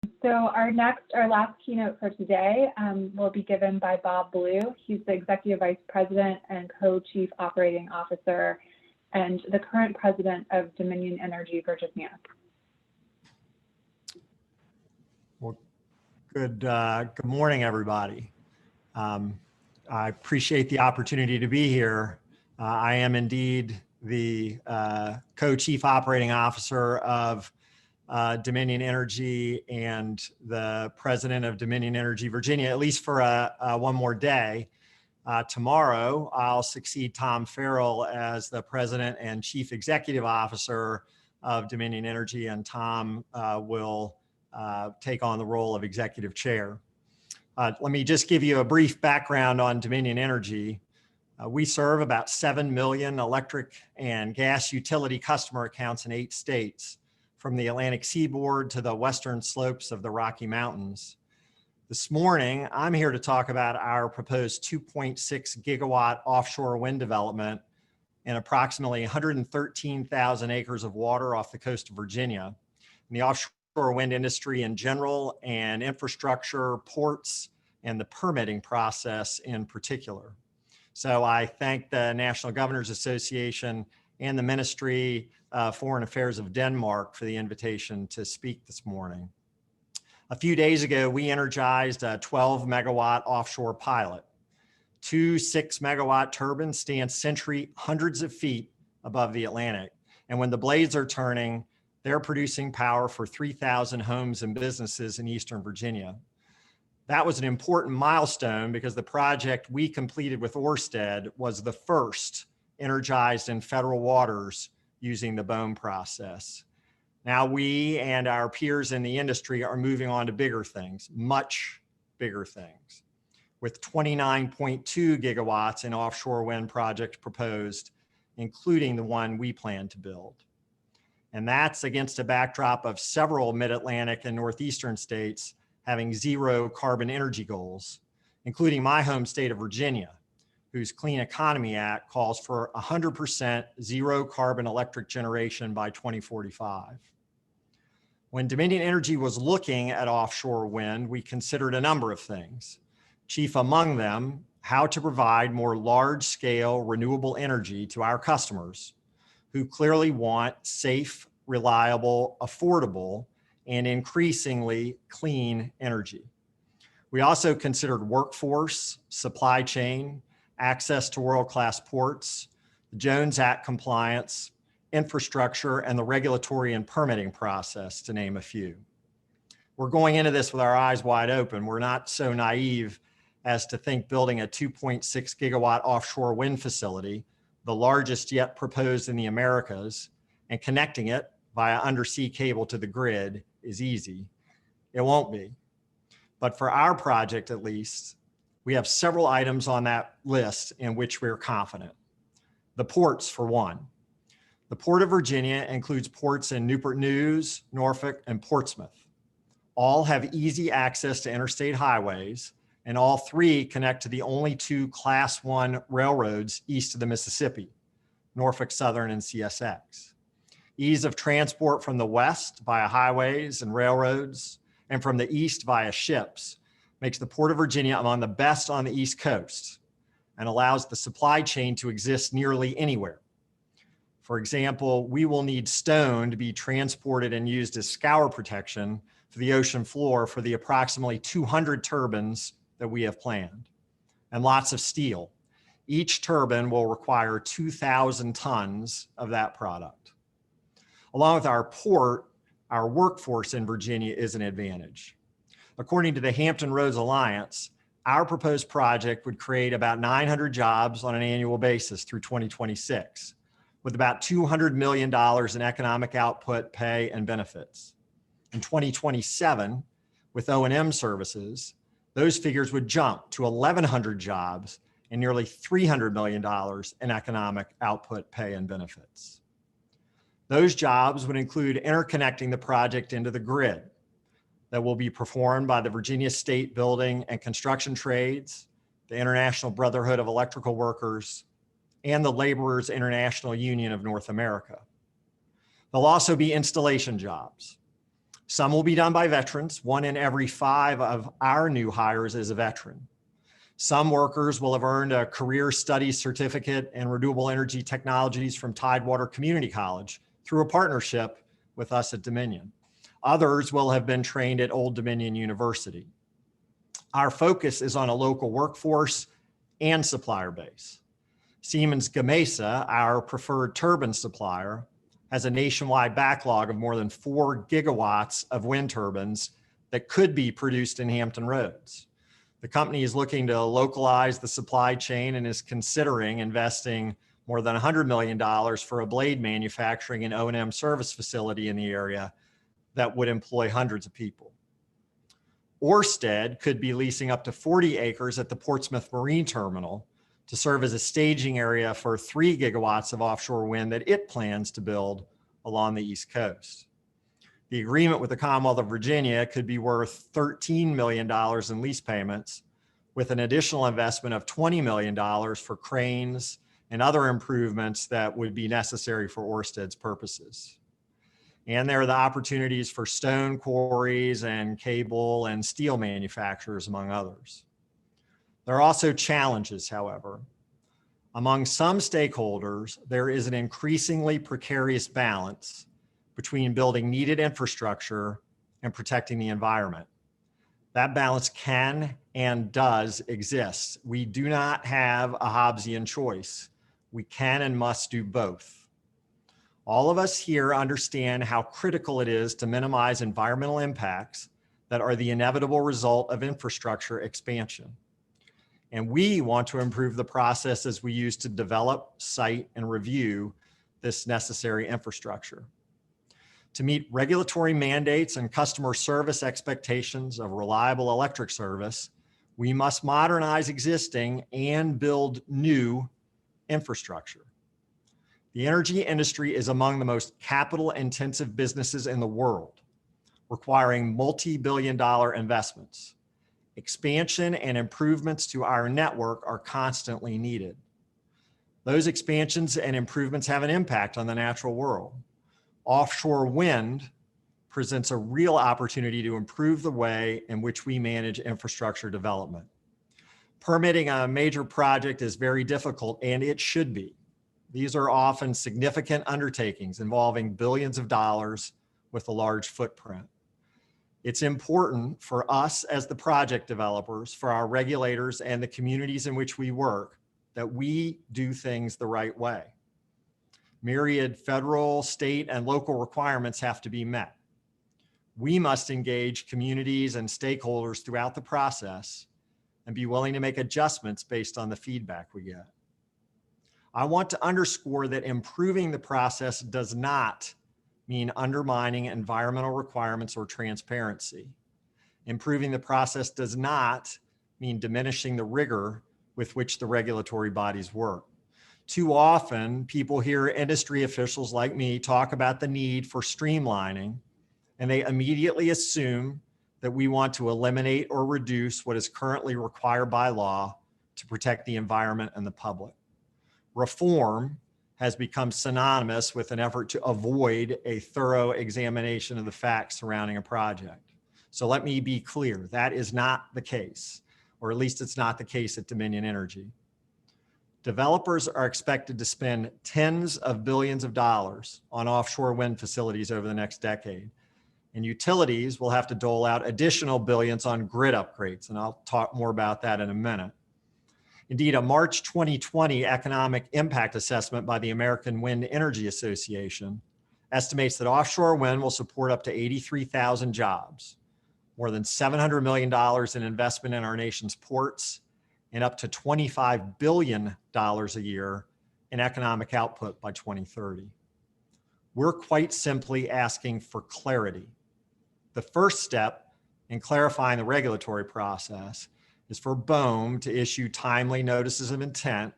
So our last keynote for today will be given by Bob Blue. He's the Executive Vice President and Co-Chief Operating Officer and the current President of Dominion Energy Virginia. Well, good morning, everybody. I appreciate the opportunity to be here. I am indeed the Co-Chief Operating Officer of Dominion Energy and the President of Dominion Energy Virginia, at least for one more day. Tomorrow, I'll succeed Tom Farrell as the President and Chief Executive Officer of Dominion Energy, and Tom will take on the role of Executive Chair. Let me just give you a brief background on Dominion Energy. We serve about 7 million electric and gas utility customer accounts in 8 states, from the Atlantic seaboard to the western slopes of the Rocky Mountains. This morning, I'm here to talk about our proposed 2.6 gigawatt offshore wind development in approximately 113,000 acres of water off the coast of Virginia. And the offshore wind industry in general, and infrastructure, ports, and the permitting process in particular. So I thank the National Governors Association and the Ministry of Foreign Affairs of Denmark for the invitation to speak this morning. A few days ago, we energized a 12 megawatt offshore pilot. 2 6 megawatt turbines stand sentry hundreds of feet above the Atlantic. And when the blades are turning, they're producing power for 3,000 homes and businesses in Eastern Virginia. That was an important milestone because the project we completed with Ørsted was the first energized in federal waters using the BOEM process. Now we and our peers in the industry are moving on to bigger things, much bigger things, with 29.2 gigawatts in offshore wind projects proposed, including the one we plan to build. And that's against a backdrop of several mid-Atlantic and northeastern states having zero carbon energy goals, including my home state of Virginia, whose Clean Economy Act calls for 100% zero carbon electric generation by 2045. When Dominion Energy was looking at offshore wind, we considered a number of things. Chief among them, how to provide more large-scale renewable energy to our customers, who clearly want safe, reliable, affordable, and increasingly clean energy. We also considered workforce, supply chain, access to world-class ports, the Jones Act compliance, infrastructure, and the regulatory and permitting process, to name a few. We're going into this with our eyes wide open. We're not so naive as to think building a 2.6 gigawatt offshore wind facility, the largest yet proposed in the Americas, and connecting it via undersea cable to the grid is easy. It won't be. But for our project, at least, we have several items on that list in which we're confident. The ports, for one. The Port of Virginia includes ports in Newport News, Norfolk, and Portsmouth. All have easy access to interstate highways, and all 3 connect to the only 2 Class 1 railroads east of the Mississippi, Norfolk Southern and CSX. Ease of transport from the west via highways and railroads, and from the east via ships, makes the Port of Virginia among the best on the East Coast and allows the supply chain to exist nearly anywhere. For example, we will need stone to be transported and used as scour protection for the ocean floor for the approximately 200 turbines that we have planned, and lots of steel. Each turbine will require 2,000 tons of that product. Along with our port, our workforce in Virginia is an advantage. According to the Hampton Roads Alliance, our proposed project would create about 900 jobs on an annual basis through 2026, with about $200 million in economic output, pay, and benefits. In 2027, with O&M services, those figures would jump to 1,100 jobs and nearly $300 million in economic output, pay, and benefits. Those jobs would include interconnecting the project into the grid that will be performed by the Virginia State Building and Construction Trades, the International Brotherhood of Electrical Workers, and the Laborers International Union of North America. There'll also be installation jobs. Some will be done by veterans. 1 in every 5 of our new hires is a veteran. Some workers will have earned a career studies certificate in renewable energy technologies from Tidewater Community College through a partnership with us at Dominion. Others will have been trained at Old Dominion University. Our focus is on a local workforce and supplier base. Siemens Gamesa, our preferred turbine supplier, has a nationwide backlog of more than 4 gigawatts of wind turbines that could be produced in Hampton Roads. The company is looking to localize the supply chain and is considering investing more than $100 million for a blade manufacturing and O&M service facility in the area that would employ hundreds of people. Ørsted could be leasing up to 40 acres at the Portsmouth Marine Terminal to serve as a staging area for 3 gigawatts of offshore wind that it plans to build along the East Coast. The agreement with the Commonwealth of Virginia could be worth $13 million in lease payments, with an additional investment of $20 million for cranes and other improvements that would be necessary for Ørsted's purposes. And there are the opportunities for stone quarries and cable and steel manufacturers, among others. There are also challenges, however. Among some stakeholders, there is an increasingly precarious balance between building needed infrastructure and protecting the environment. That balance can and does exist. We do not have a Hobbesian choice. We can and must do both. All of us here understand how critical it is to minimize environmental impacts that are the inevitable result of infrastructure expansion. And we want to improve the processes we use to develop, cite, and review this necessary infrastructure. To meet regulatory mandates and customer service expectations of reliable electric service, we must modernize existing and build new infrastructure. The energy industry is among the most capital-intensive businesses in the world, requiring multi-billion-dollar investments. Expansion and improvements to our network are constantly needed. Those expansions and improvements have an impact on the natural world. Offshore wind presents a real opportunity to improve the way in which we manage infrastructure development. Permitting a major project is very difficult, and it should be. These are often significant undertakings involving billions of dollars with a large footprint. It's important for us as the project developers, for our regulators and the communities in which we work, that we do things the right way. Myriad federal, state, and local requirements have to be met. We must engage communities and stakeholders throughout the process and be willing to make adjustments based on the feedback we get. I want to underscore that improving the process does not mean undermining environmental requirements or transparency. Improving the process does not mean diminishing the rigor with which the regulatory bodies work. Too often, people hear industry officials like me talk about the need for streamlining, and they immediately assume that we want to eliminate or reduce what is currently required by law to protect the environment and the public. Reform has become synonymous with an effort to avoid a thorough examination of the facts surrounding a project. So let me be clear, that is not the case, or at least it's not the case at Dominion Energy. Developers are expected to spend tens of billions of dollars on offshore wind facilities over the next decade, and utilities will have to dole out additional billions on grid upgrades, and I'll talk more about that in a minute. Indeed, a March 2020 economic impact assessment by the American Wind Energy Association estimates that offshore wind will support up to 83,000 jobs, more than $700 million in investment in our nation's ports, and up to $25 billion a year in economic output by 2030. We're quite simply asking for clarity. The first step in clarifying the regulatory process is for BOEM to issue timely notices of intent,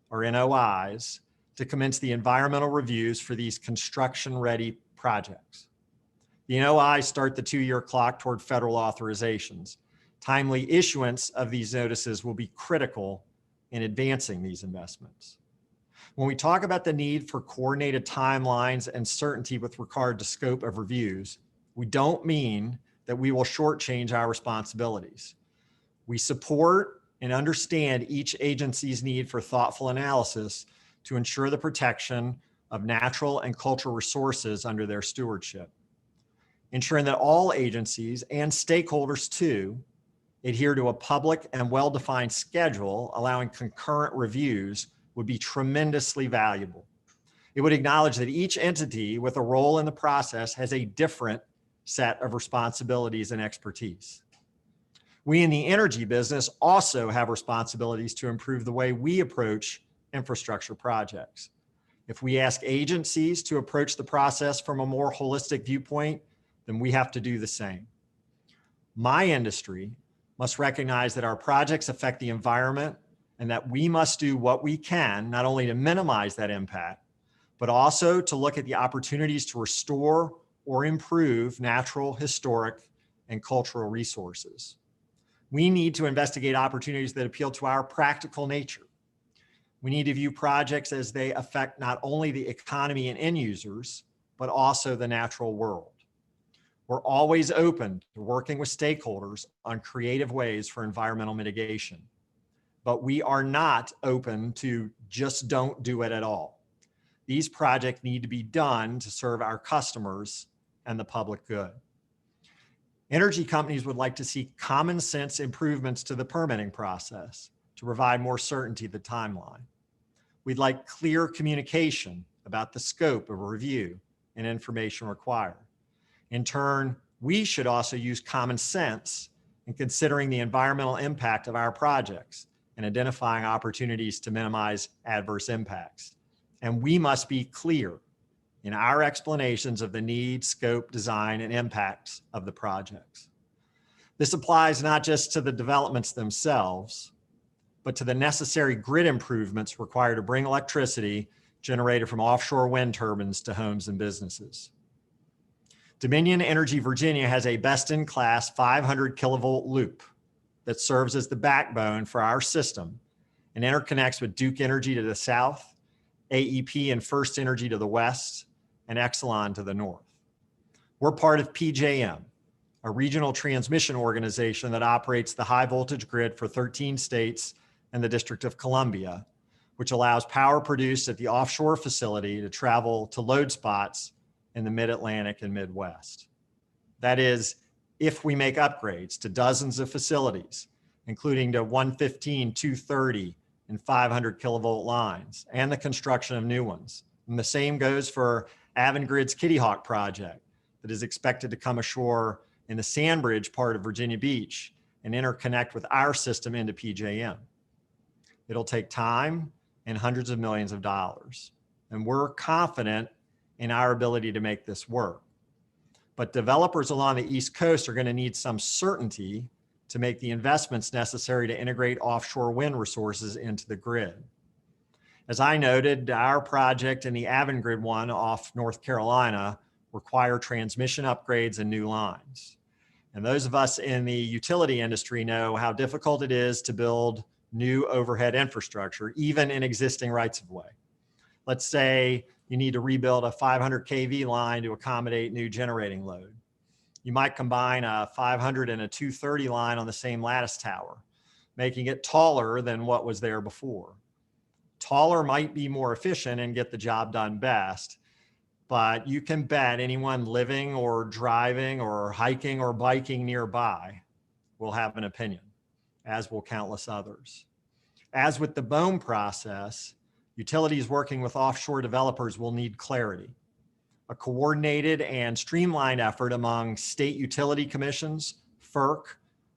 or NOIs, to commence the environmental reviews for these construction-ready projects. The NOIs start the 2-year clock toward federal authorizations. Timely issuance of these notices will be critical in advancing these investments. When we talk about the need for coordinated timelines and certainty with regard to scope of reviews, we don't mean that we will shortchange our responsibilities. We support and understand each agency's need for thoughtful analysis to ensure the protection of natural and cultural resources under their stewardship. Ensuring that all agencies and stakeholders too adhere to a public and well-defined schedule allowing concurrent reviews would be tremendously valuable. It would acknowledge that each entity with a role in the process has a different set of responsibilities and expertise. We in the energy business also have responsibilities to improve the way we approach infrastructure projects. If we ask agencies to approach the process from a more holistic viewpoint, then we have to do the same. My industry must recognize that our projects affect the environment and that we must do what we can, not only to minimize that impact, but also to look at the opportunities to restore or improve natural, historic, and cultural resources. We need to investigate opportunities that appeal to our practical nature. We need to view projects as they affect not only the economy and end users, but also the natural world. We're always open to working with stakeholders on creative ways for environmental mitigation, but we are not open to just don't do it at all. These projects need to be done to serve our customers and the public good. Energy companies would like to see common sense improvements to the permitting process to provide more certainty to the timeline. We'd like clear communication about the scope of a review and information required. In turn, we should also use common sense in considering the environmental impact of our projects and identifying opportunities to minimize adverse impacts. And we must be clear in our explanations of the need, scope, design, and impacts of the projects. This applies not just to the developments themselves, but to the necessary grid improvements required to bring electricity generated from offshore wind turbines to homes and businesses. Dominion Energy Virginia has a best-in-class 500 kilovolt loop that serves as the backbone for our system and interconnects with Duke Energy to the south, AEP and First Energy to the west, and Exelon to the north. We're part of PJM, a regional transmission organization that operates the high voltage grid for 13 states and the District of Columbia, which allows power produced at the offshore facility to travel to load spots in the Mid-Atlantic and Midwest. That is, if we make upgrades to dozens of facilities, including to 115, 230, and 500 kilovolt lines, and the construction of new ones. And the same goes for Avangrid's Kitty Hawk project that is expected to come ashore in the Sandbridge part of Virginia Beach and interconnect with our system into PJM. It'll take time and hundreds of millions of dollars. And we're confident in our ability to make this work. But developers along the East Coast are going to need some certainty to make the investments necessary to integrate offshore wind resources into the grid. As I noted, our project and the Avangrid one off North Carolina require transmission upgrades and new lines. And those of us in the utility industry know how difficult it is to build new overhead infrastructure, even in existing rights of way. Let's say you need to rebuild a 500 kV line to accommodate new generating load. You might combine a 500 and a 230 line on the same lattice tower, making it taller than what was there before. Taller might be more efficient and get the job done best, but you can bet anyone living or driving or hiking or biking nearby will have an opinion, as will countless others. As with the BOEM process, utilities working with offshore developers will need clarity. A coordinated and streamlined effort among state utility commissions, FERC,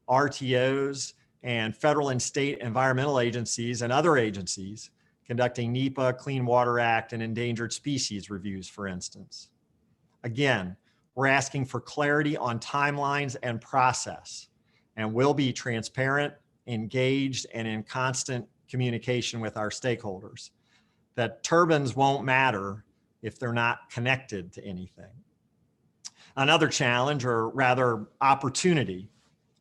RTOs, and federal and state environmental agencies and other agencies conducting NEPA, Clean Water Act, and endangered species reviews, for instance. Again, we're asking for clarity on timelines and process, and we'll be transparent, engaged, and in constant communication with our stakeholders. That turbines won't matter if they're not connected to anything. Another challenge, or rather opportunity,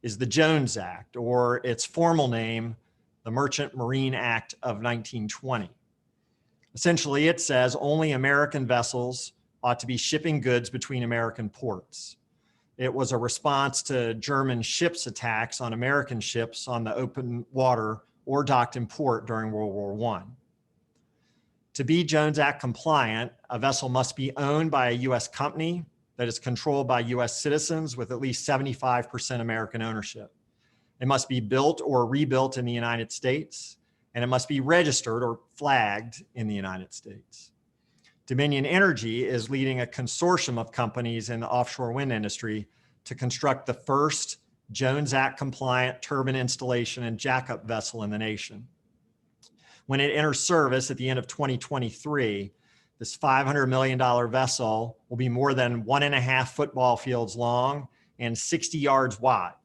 is the Jones Act, or its formal name, the Merchant Marine Act of 1920. Essentially, it says only American vessels ought to be shipping goods between American ports. It was a response to German ships' attacks on American ships on the open water or docked in port during World War I. To be Jones Act compliant, a vessel must be owned by a U.S. company that is controlled by U.S. citizens with at least 75% American ownership. It must be built or rebuilt in the United States, and it must be registered or flagged in the United States. Dominion Energy is leading a consortium of companies in the offshore wind industry to construct the first Jones Act compliant turbine installation and jackup vessel in the nation. When it enters service at the end of 2023, this $500 million vessel will be more than 1.5 football fields long and 60 yards wide,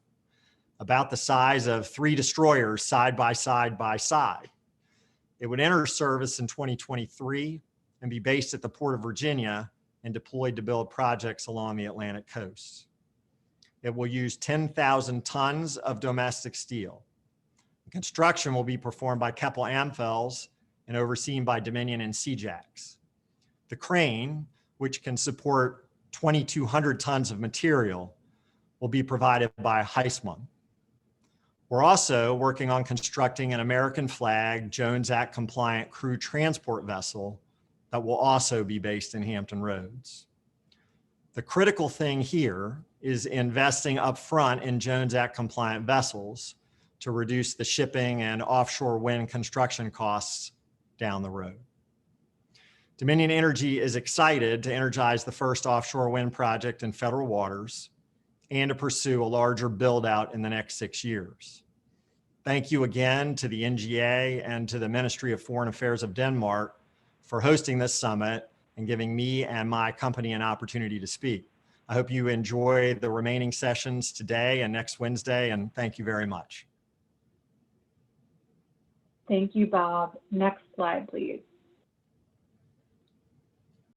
about the size of 3 destroyers side by side by side. It would enter service in 2023 and be based at the Port of Virginia and deployed to build projects along the Atlantic coast. It will use 10,000 tons of domestic steel. The construction will be performed by Keppel Amfels and overseen by Dominion and Seajacks. The crane, which can support 2,200 tons of material, will be provided by Heisman. We're also working on constructing an American flag Jones Act compliant crew transport vessel that will also be based in Hampton Roads. The critical thing here is investing upfront in Jones Act compliant vessels to reduce the shipping and offshore wind construction costs down the road. Dominion Energy is excited to energize the first offshore wind project in federal waters and to pursue a larger build out in the next 6 years. Thank you again to the NGA and to the Ministry of Foreign Affairs of Denmark for hosting this summit and giving me and my company an opportunity to speak. I hope you enjoy the remaining sessions today and next Wednesday, and thank you very much. Thank you, Bob. Next slide, please.